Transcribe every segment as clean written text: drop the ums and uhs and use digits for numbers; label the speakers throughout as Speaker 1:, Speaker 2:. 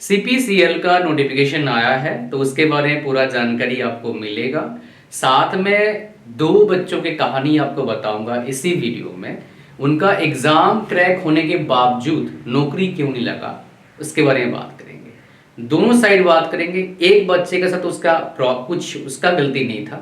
Speaker 1: CPCL का notification आया है तो उसके बारे में पूरा जानकारी आपको मिलेगा। साथ में दो बच्चों की कहानी आपको बताऊंगा इसी वीडियो में। उनका एग्जाम क्रैक होने के बावजूद नौकरी क्यों नहीं लगा उसके बारे में बात करेंगे। दोनों साइड बात करेंगे। एक बच्चे के साथ कुछ उसका गलती नहीं था,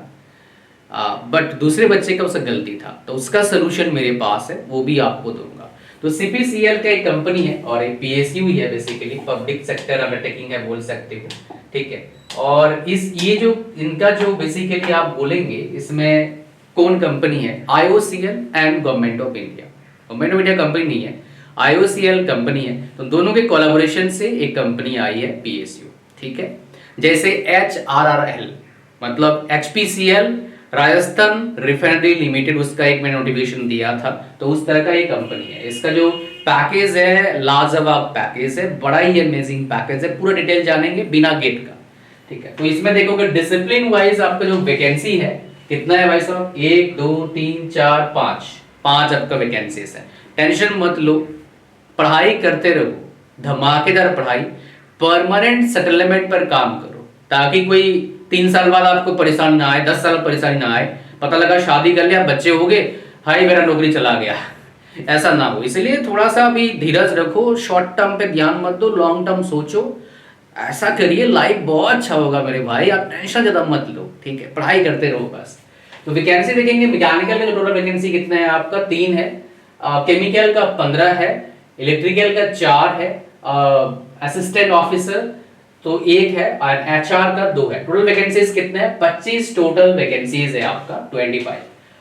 Speaker 1: बट दूसरे बच्चे का उसका गलती था, तो उसका सलूशन मेरे पास है, वो भी आपको दूंगा। तो सीपीसीएल का एक कंपनी है और एक पीएसयू ही है, बेसिकली पब्लिक सेक्टर अंडरटेकिंग है बोल सकते हो, ठीक है। और ये जो इनका जो बेसिकली आप बोलेंगे इसमें कौन कंपनी है, IOCL and government of India. Government of India company नहीं है, आईओसीएल कंपनी है। तो दोनों के कोलैबोरेशन से एक कंपनी आई है पीएसयू, ठीक है। जैसे एचआरआरएल मतलब एचपीसीएल राजस्थान रिफाइनरी लिमिटेड, उसका एक मैंने नोटिफिकेशन दिया था, तो उस तरह का ये कंपनी है। इसका जो पैकेज है लाजवाब पैकेज है, बड़ा ही अमेजिंग पैकेज है। पूरा डिटेल जानेंगे बिना गेट का, ठीक है। तो इसमें देखोगे डिसिप्लिन वाइज आपका जो वैकेंसी है कितना है भाई साहब, 1 2 3 4 5 आपका वैकेंसीज है। टेंशन मत लो, पढ़ाई करते रहो, धमाकेदार पढ़ाई, परमानेंट सेटलमेंट पर काम करो, ताकि कोई 3 साल बाद आपको परेशानी ना आए, 10 साल परेशानी ना आए, पता लगा शादी कर लिया, बच्चे हो गए, हाय मेरा नौकरी चला गया, ऐसा ना हो। इसलिए थोड़ा सा भी धीरज रखो, शॉर्ट टर्म पे ध्यान मत दो, लॉन्ग टर्म सोचो, ऐसा करिए, लाइफ बहुत अच्छा होगा मेरे भाई, आप टेंशन ज्यादा मत लो, ठीक है। पढ़ाई करते रहो बस। तो वैकेंसी देखेंगे, मैकेनिकल का टोटल वैकेंसी कितना है आपका, 3 है, केमिकल का 15 है, इलेक्ट्रिकल का 4 है, असिस्टेंट ऑफिसर तो 1 है, और एचआर का 2 है। टोटल वैकेंसीज कितने हैं, 25 टोटल वैकेंसीज है आपका, 25।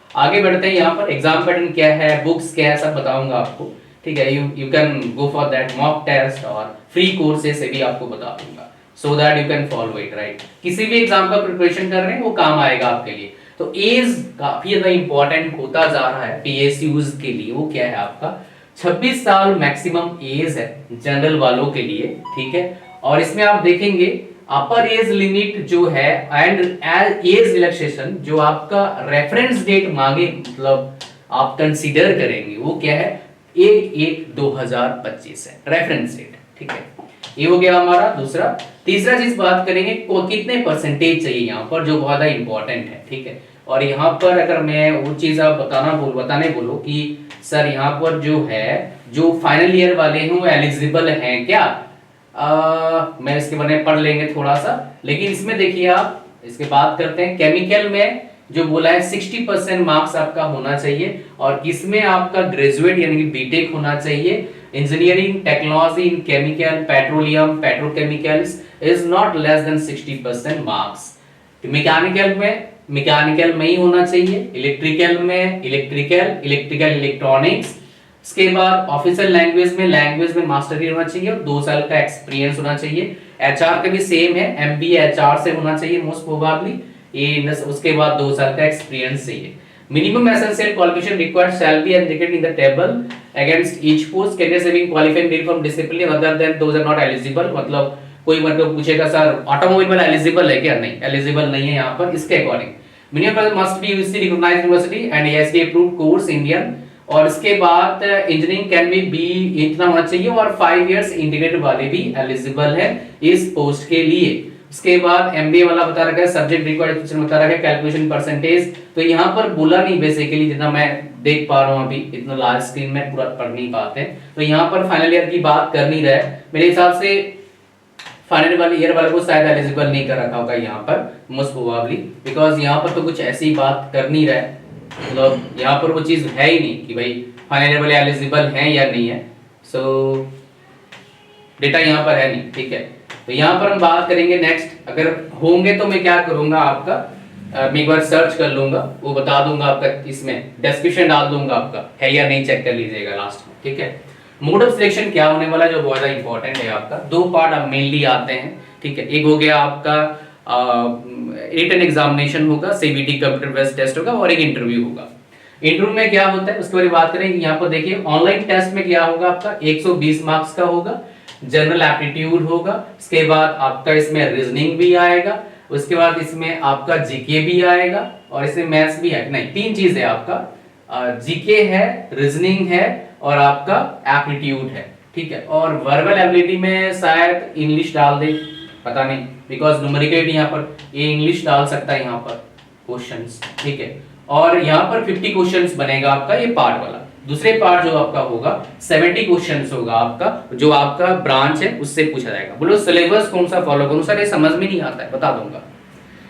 Speaker 1: आगे बढ़ते हैं, यहाँ पर एग्जाम पैटर्न क्या है, बुक्स क्या है, सब बताऊंगा आपको, ठीक है। You can go for that mock test और फ्री कोर्सेज से भी आपको बता दूंगा, so that you can follow it, right. किसी भी एग्जाम का प्रिपरेशन कर रहे हैं वो काम आएगा आपके लिए। तो एज काफी ज्यादा इंपॉर्टेंट होता जा रहा है पीएसयूज के लिए। वो क्या है आपका, 26 साल मैक्सिमम एज है जनरल वालों के लिए, ठीक है। और इसमें आप देखेंगे अपर एज लिमिट जो है एंड एज रिलैक्सेशन, जो आपका रेफरेंस डेट मांगे, मतलब आप कंसीडर करेंगे, वो क्या है, 1/1/2025 है रेफरेंस डेट, ठीक है। ये हो गया हमारा दूसरा। तीसरा चीज बात करेंगे कितने परसेंटेज चाहिए यहाँ पर, जो बहुत इंपॉर्टेंट है, ठीक है। और यहाँ पर अगर मैं वो चीज आप बताने बोलो कि सर यहाँ पर जो है, जो फाइनल ईयर वाले हैं वो एलिजिबल हैं क्या, मैं इसके बारे में पढ़ लेंगे थोड़ा सा। लेकिन इसमें देखिए आप, इसके बात करते हैं। केमिकल में जो बोला है 60% मार्क्स आपका होना चाहिए, और किसमें आपका ग्रेजुएट यानी कि बीटेक होना चाहिए। Engineering technology in chemical petroleum petrochemicals is not less than 60% marks. Mechanical में ही होना चाहिए, इलेक्ट्रिकल में इलेक्ट्रिकल इलेक्ट्रॉनिक्स। इसके बाद ऑफिशियल लैंग्वेज में मास्टरी होना चाहिए और 2 साल का एक्सपीरियंस होना चाहिए। एचआर का भी सेम है, एमबीए एचआर से होना चाहिए मोस्ट प्रोबेबली, ये उसके बाद 2 साल का एक्सपीरियंस चाहिए। Minimum essential qualification required shall be indicated in the table against each post, candidates having qualifying deal from discipline other than those are not eligible. मतलब कोई मतलब पूछेगा सर ऑटोमोबाइल वाला एलिजिबल है क्या, नहीं एलिजिबल नहीं है यहाँ पर। इसके according minimum must be UGC recognised university and ASD approved course Indian. और इसके बाद इंजीनियरिंग कैन बी इतना होना चाहिए, और 5 इयर्स इंटीग्रेटेड वाले भी एलिजिबल है इस पोस्ट के लिए। उसके बाद एमबीए वाला बता रखा है, सब्जेक्ट रिक्वायर्ड बता रखा है, कैलकुलेशन परसेंटेज तो यहाँ पर बोला नहीं बेसिकली, जितना मैं देख पा रहा हूँ अभी, इतना लार्ज स्क्रीन में पूरा पढ़ नहीं पाते। तो यहाँ पर फाइनल ईयर की बात कर नहीं रहे, मेरे हिसाब से फाइनल वाले ईयर वाले को शायद एलिजिबल नहीं कर रखा होगा यहाँ पर मोस्ट प्रोबेबली, बिकॉज यहाँ पर तो कुछ ऐसी बात कर नहीं रहे, मतलब यहाँ पर वो चीज है ही नहीं कि भाई फाइनल ईयर वाले एलिजिबल हैं या नहीं है। सो डेटा यहाँ पर है नहीं, ठीक है। तो यहाँ पर हम बात करेंगे नेक्स्ट, अगर होंगे तो मैं क्या करूंगा आपका, मैं एक बार सर्च कर लूंगा, वो बता दूंगा आपका, इसमें डिस्क्रिप्शन डाल दूंगा आपका है या नहीं, चेक कर लीजिएगा लास्ट में, ठीक है। मोड ऑफ सिलेक्शन क्या होने वाला, जो बहुत ज्यादा इंपॉर्टेंट है आपका, 2 पार्ट अब मेनली आते हैं, ठीक है। एक हो गया आपका रिटन एग्जामिनेशन होगा, सीबीटी कंप्यूटर बेस्ड टेस्ट होगा, और एक इंटरव्यू होगा। इंटरव्यू में क्या होता है उसके बारे में बात करेंगे। यहाँ पर देखिए ऑनलाइन टेस्ट में क्या होगा आपका, 120 मार्क्स का होगा, जनरल एप्टीट्यूड होगा, उसके बाद आपका इसमें रीजनिंग भी आएगा, उसके बाद इसमें आपका जीके भी आएगा, और इसमें मैथ्स भी है, नहीं 3 चीज है आपका, जीके है, रीजनिंग है, और आपका एप्टीट्यूड है, ठीक है। और वर्बल एबिलिटी में शायद इंग्लिश डाल दे, पता नहीं, बिकॉज न्यूमेरिकली यहाँ पर ये इंग्लिश डाल सकता है यहाँ पर क्वेश्चंस, ठीक है। और यहाँ पर 50 क्वेश्चंस बनेगा आपका ये पार्ट वाला। दूसरे पार्ट जो आपका होगा 70 क्वेश्चंस होगा आपका, जो आपका ब्रांच है उससे पूछा जाएगा। बोलो सिलेबस कौन सा फॉलो करूं सर, ये समझ में नहीं आता है, बता दूंगा।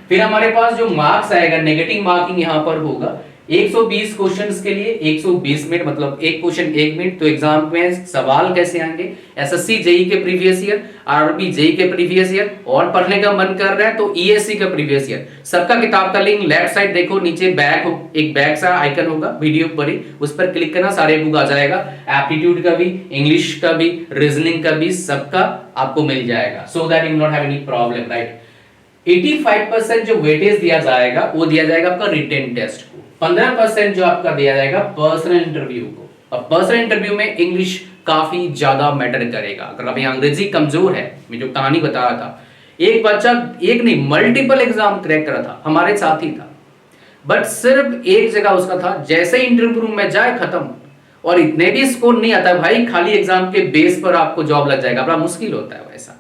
Speaker 1: फिर हमारे पास जो मार्क्स आएगा, नेगेटिव मार्किंग यहाँ पर होगा 120 क्वेश्चंस के लिए 120 मिनट, मतलब एक क्वेश्चन 1 मिनट। तो एग्जाम में सवाल कैसे आएंगे, एसएससी जेई के प्रीवियस ईयर, आरआरबी जेई के प्रीवियस ईयर, और पढ़ने का मन कर रहा है तो ईएससी का प्रीवियस ईयर। सबका किताब का लिंक लेफ्ट साइड देखो, नीचे बैक हो, एक बैक सा आइकन होगा वीडियो पर ही, उस पर क्लिक करना, सारे बुक आ जाएगा। एप्टीट्यूड का भी, इंग्लिश का भी, रीजनिंग का भी, सबका आपको मिल जाएगा, सो that you not have any problem, right. 85% जो वेटेज दिया जाएगा वो दिया जाएगा आपका रिटेन टेस्ट को, 15% जो आपका दिया जाएगा पर्सनल इंटरव्यू को। अब पर्सनल इंटरव्यू में इंग्लिश काफी ज्यादा मैटर करेगा। अगर अभी अंग्रेजी कमजोर है, मैं जो कहानी बता रहा था, एक बच्चा एक नहीं मल्टीपल एग्जाम क्रैक करा था, हमारे साथ ही था, बट सिर्फ एक जगह उसका था, जैसे इंटरव्यू रूम में जाए खत्म। और इतने भी स्कोर नहीं आता भाई, खाली एग्जाम के बेस पर आपको जॉब लग जाएगा, बड़ा मुश्किल होता है वैसा।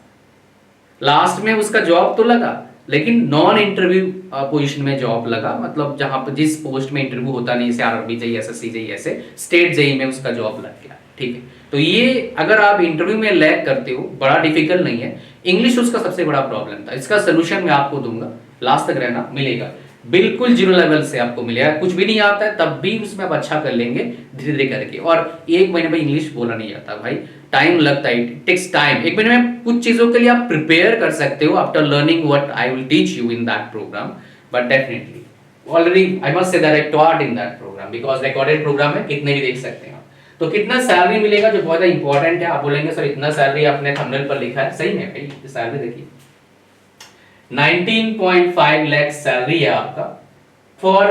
Speaker 1: लास्ट में उसका जॉब तो लगा, लेकिन नॉन इंटरव्यू पोजीशन में जॉब लगा, मतलब जहां पर जिस पोस्ट में इंटरव्यू होता नहीं, जैसे आरआरबी जेई, एसएससी जेई, ऐसे स्टेट जेई में उसका जॉब लग गया, ठीक है। तो ये अगर आप इंटरव्यू में लैग करते हो, बड़ा डिफिकल्ट नहीं है। इंग्लिश उसका सबसे बड़ा प्रॉब्लम था, इसका सोल्यूशन मैं आपको दूंगा, लास्ट तक रहना, मिलेगा बिल्कुल जीरो लेवल से आपको मिलेगा। कुछ भी नहीं आता है तब भी उसमें आप अच्छा कर लेंगे धीरे धीरे करके। और एक महीने में इंग्लिश बोला नहीं जाता भाई, टाइम लगता है, इट टेक्स टाइम। एक महीने में कुछ चीजों के लिए आप प्रिपेयर कर सकते हो after learning what I will teach you in that programme, but definitely already I must say that I taught in that programme, because recorded programme है, कितने भी देख सकते हैं आप। तो कितना सैलरी मिलेगा जो बहुत इंपॉर्टेंट है। आप बोलेंगे सर इतना सैलरी आपने थंबनेल पर लिखा है, सही में भाई सैलरी देखिए 19.5 लाख सैलरी है आपका फॉर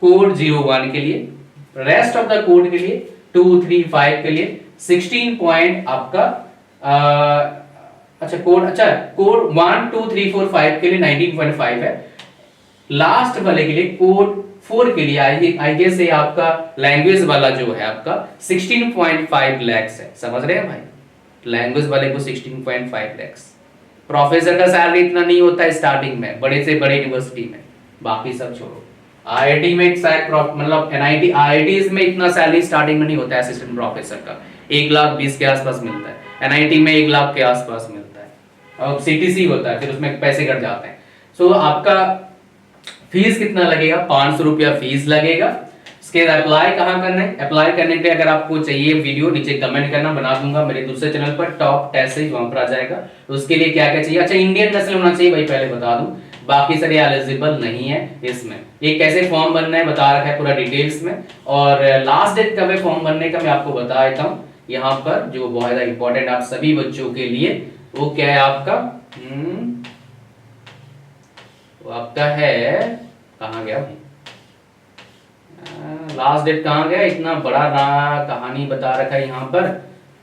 Speaker 1: कोड 01 के लिए, रेस्ट ऑफ द कोड के लिए 2, 3, 5 के लिए 16 पॉइंट आपका अच्छा कोड 1, 2, 3, 4, 5 के लिए 19.5 है। लास्ट वाले के लिए कोड 4 के लिए आई गेस ये आपका लैंग्वेज वाला जो है आपका 16.5 लाख है, समझ रहे हैं भाई, लैंग्वेज वाले को 16.5 लाख। प्रोफेसर का सैलरी इतना नहीं होता है स्टार्टिंग में, बड़े से बड़े यूनिवर्सिटी में, बाकी सब छोड़ो। आईआईटी में शायद मतलब एनआईटी आईआईटीज में इतना सैलरी स्टार्टिंग में नहीं होता है असिस्टेंट प्रोफेसर का, 1,20,000 के आसपास मिलता है, एनआईटी में 1,00,000 के आसपास मिलता है, और सीटीसी होता है, फिर उसमें पैसे कट जाते हैं। सो आपका फीस कितना लगेगा, 500 रुपया फीस लगेगा। इसके अप्लाई कहाँ करना है, अप्लाई करने के लिए अगर आपको चाहिए वीडियो नीचे कमेंट करना, बना दूंगा मेरे दूसरे चैनल पर टॉप टेस्ट सीरीज, वहां पर आ जाएगा। तो उसके लिए क्या क्या चाहिए, अच्छा इंडियन नेशनल होना चाहिए भाई, पहले बता दूं, बाकी सारे एलिजिबल नहीं है इसमें। ये कैसे फॉर्म बनना है बता रखा है पूरा डिटेल्स में, और लास्ट डेट कब है फॉर्म भरने का मैं आपको बता देता हूँ यहाँ पर, जो बहुत इंपॉर्टेंट आप सभी बच्चों के लिए, वो क्या है आपका वो आपका है, कहाँ गया भाई लास्ट डेट, कहाँ गया, इतना बड़ा कहानी बता रखा है यहाँ पर।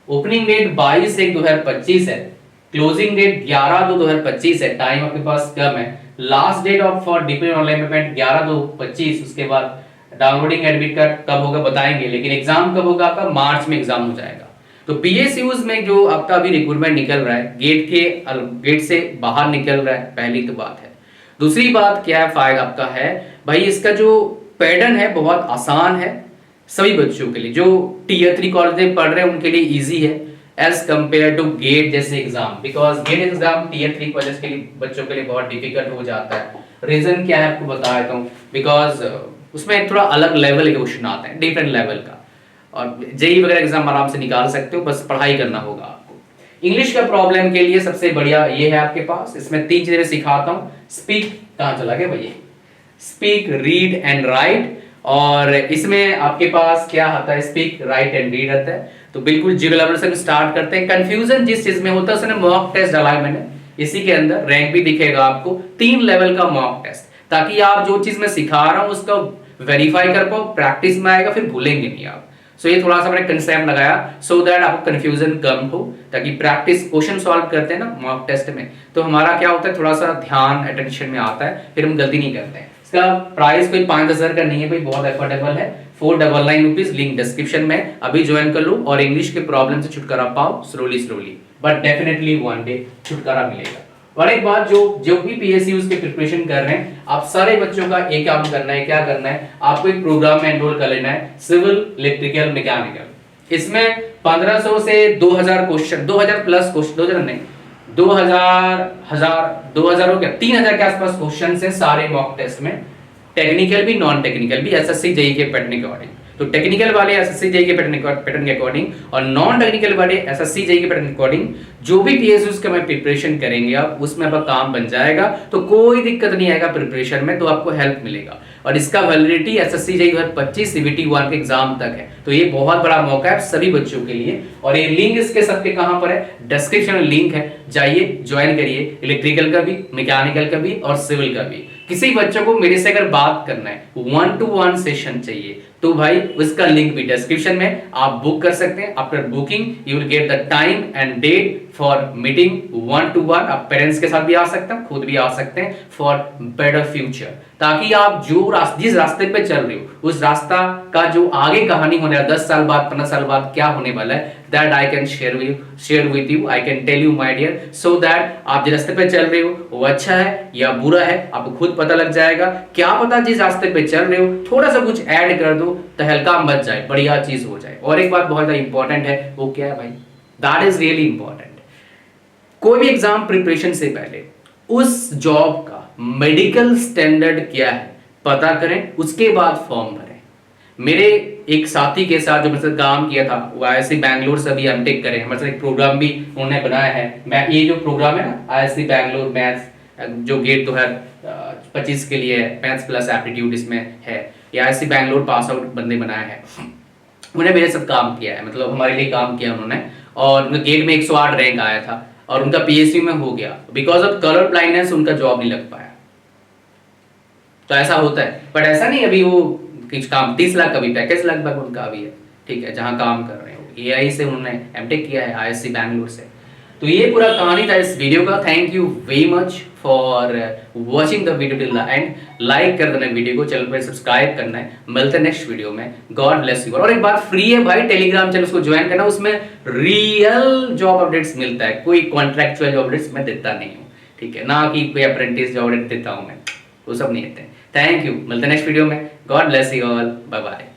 Speaker 1: ओपनिंग डेट 22/1/2025 है, क्लोजिंग डेट 11/2/2025 है, टाइम आपके पास कम है। Last date of for depend online payment 11/2/25, उसके बाद डाउनलोडिंग एडमिट कार्ड कब होगा बताएंगे, लेकिन एग्जाम कब होगा आपका, मार्च में एग्जाम हो जाएगा। तो पीएसयूज में जो आपका अभी रिक्रूटमेंट निकल रहा है, गेट से बाहर निकल रहा है, पहली तो बात है। दूसरी बात क्या है, फायदा आपका है भाई, इसका जो पैटर्न है बहुत आसान है सभी बच्चों के लिए, जो टीयर 3 कॉलेज में पढ़ रहे हैं उनके लिए इजी है एज कंपेयर टू गेट जैसे exam, because GATE exam tier 3 college के लिए बच्चों के लिए बहुत डिफिकल्ट हो जाता है। रीजन क्या है आपको बता देता हूँ, बिकॉज उसमें थोड़ा अलग लेवल के क्वेश्चन आते हैं, डिफरेंट लेवल का, और जेई वगैरह एग्जाम आराम से निकाल सकते हो, बस पढ़ाई करना होगा आपको। इंग्लिश का प्रॉब्लम के लिए सबसे बढ़िया ये है आपके पास, इसमें 3 चीजें सिखाता हूँ। स्पीक, कहाँ चला गया भैया, स्पीक, रीड एंड राइट, और इसमें आपके पास क्या आता है, स्पीक, राइट एंड रीड आता है। तो बिल्कुल जीरो लेवल से स्टार्ट करते हैं। कंफ्यूजन जिस चीज में होता है उसने मॉक टेस्ट डाला है मैंने, इसी के अंदर रैंक भी दिखेगा आपको, 3 लेवल का मॉक टेस्ट, ताकि आप जो चीज मैं सिखा रहा हूं उसका वेरीफाई कर पाओ, प्रैक्टिस में आएगा, फिर भूलेंगे नहीं आप। सो ये थोड़ा सा मैंने कंसेप्ट लगाया सो दैट आपको कंफ्यूजन कम हो, ताकि प्रैक्टिस क्वेश्चन सॉल्व करते हैं ना मॉक टेस्ट में, तो हमारा क्या होता है, थोड़ा सा ध्यान अटेंशन में आता है, फिर हम गलती नहीं करते हैं। इसका प्राइस कोई 5,000 का नहीं है भाई, बहुत अफोर्डेबल है, 499 रुपीज। लिंक डिस्क्रिप्शन में, अभी ज्वाइन कर लो और इंग्लिश के प्रॉब्लम से छुटकारा पाओ slowly but definitely one day छुटकारा मिलेगा। और एक बात, जो भी PSU के प्रिपरेशन कर रहे हैं, आप सारे बच्चों का एक काम करना है, क्या करना है, आपको एक प्रोग्राम में एनरोल कर लेना है, सिविल इलेक्ट्रिकल मैकेनिकल। इसमें 1500 से 2000 क्वेश्चन, 2000 प्लस क्वेश्चन, 2000 नहीं, 2000 हो गया, 3000 के आसपास क्वेश्चन है सारे मॉक टेस्ट में, टेक्निकल भी नॉन टेक्निकल भी, SSC JEE के पैटर्न के अकॉर्डिंग। तो टेक्निकल वाले SSC JEE के पैटर्न के अकॉर्डिंग और नॉन टेक्निकल वाले SSC JEE के पैटर्न के अकॉर्डिंग जो भी PSUs का मैं प्रिपरेशन करेंगे आप, उसमें आपका काम बन जाएगा, तो कोई दिक्कत नहीं आएगा प्रिपरेशन में, तो आपको हेल्प मिलेगा। और इसका वैलिडिटी SSC JEE 2025 CBT 1 के एग्जाम तक है, तो ये बहुत बड़ा मौका है सभी बच्चों के लिए। और ये लिंक इसके सबके कहां पर है, डिस्क्रिप्शन में लिंक है, जाइए ज्वाइन करिए, इलेक्ट्रिकल का भी, मैकेनिकल का भी और सिविल का भी। किसी बच्चों को मेरे से अगर बात करना है, 1-to-1 सेशन चाहिए, तो भाई उसका लिंक भी डिस्क्रिप्शन में, आप बुक कर सकते हैं। After booking you will get the time and date for meeting 1-to-1। आप पेरेंट्स के साथ भी आ सकते हैं, खुद भी आ सकते हैं, फॉर बेटर फ्यूचर, ताकि आप जिस रास्ते पे चल रहे हो, उस रास्ता का जो आगे कहानी होने वाला 10 साल बाद, 15 साल बाद क्या होने वाला है, that I can share with you, I can tell you my dear, so that आप जिस रास्ते पे चल रहे हो वो अच्छा है या बुरा है, आपको खुद पता लग जाएगा। क्या पता जिस रास्ते पे चल रहे हो थोड़ा सा कुछ ऐड कर दो, तहलका मच जाए, बढ़िया चीज हो जाए। और एक बात बहुत ज्यादा इंपॉर्टेंट है, वो क्या है भाई, दैट इज रियली इंपॉर्टेंट। कोई भी एग्जाम प्रिपरेशन से पहले उस जॉब का मेडिकल स्टैंडर्ड क्या है पता करें, उसके बाद फॉर्म भरें। मेरे एक साथी के साथ जो मेरे साथ काम किया था, वो IISc बैंगलोर से अभी एमटेक करे, हमारे साथ एक प्रोग्राम भी उन्होंने बनाया है। ये जो प्रोग्राम है ना, IISc बैंगलोर मैथ्स, जो गेट 2025 के लिए मैथ्स प्लस एप्टीट्यूड इसमें है, ये IISc बैंगलोर पास आउट बंदे बनाया है, उन्होंने मेरे साथ काम किया है, मतलब हमारे लिए काम किया उन्होंने। और उनका गेट में 108 रैंक आया था और उनका PSU में हो गया, बिकॉज ऑफ कलर ब्लाइंडनेस उनका जॉब नहीं लग पाया। तो ऐसा होता है, बट ऐसा नहीं अभी वो कुछ काम 30 लाख का भी पैकेज लगभग उनका अभी है, ठीक है, जहां काम कर रहे हो। AI से उन्होंने एमटेक किया है, IISc बैंगलोर से। तो ये पूरा कहानी था इस वीडियो का। Thank you very much for watching the video till the end. Like कर देना वीडियो को, चैनल पर सब्सक्राइब करना है। मिलते हैं नेक्स्ट वीडियो में। God bless you. और एक बात, फ्री है भाई, टेलीग्राम चैनल उसको ज्वाइन करना, उसमें रियल जॉब अपडेट्स मिलता है, कोई कॉन्ट्रैक्चुअल जॉब अपडेट्स मैं देता नहीं हूँ, ठीक है, ना कि कोई अप्रेंटिस जॉब अपडेट देता हूँ मैं, वो सब नहीं देते। थैंक यू, मिलते हैं नेक्स्ट वीडियो में। God bless you all, bye bye.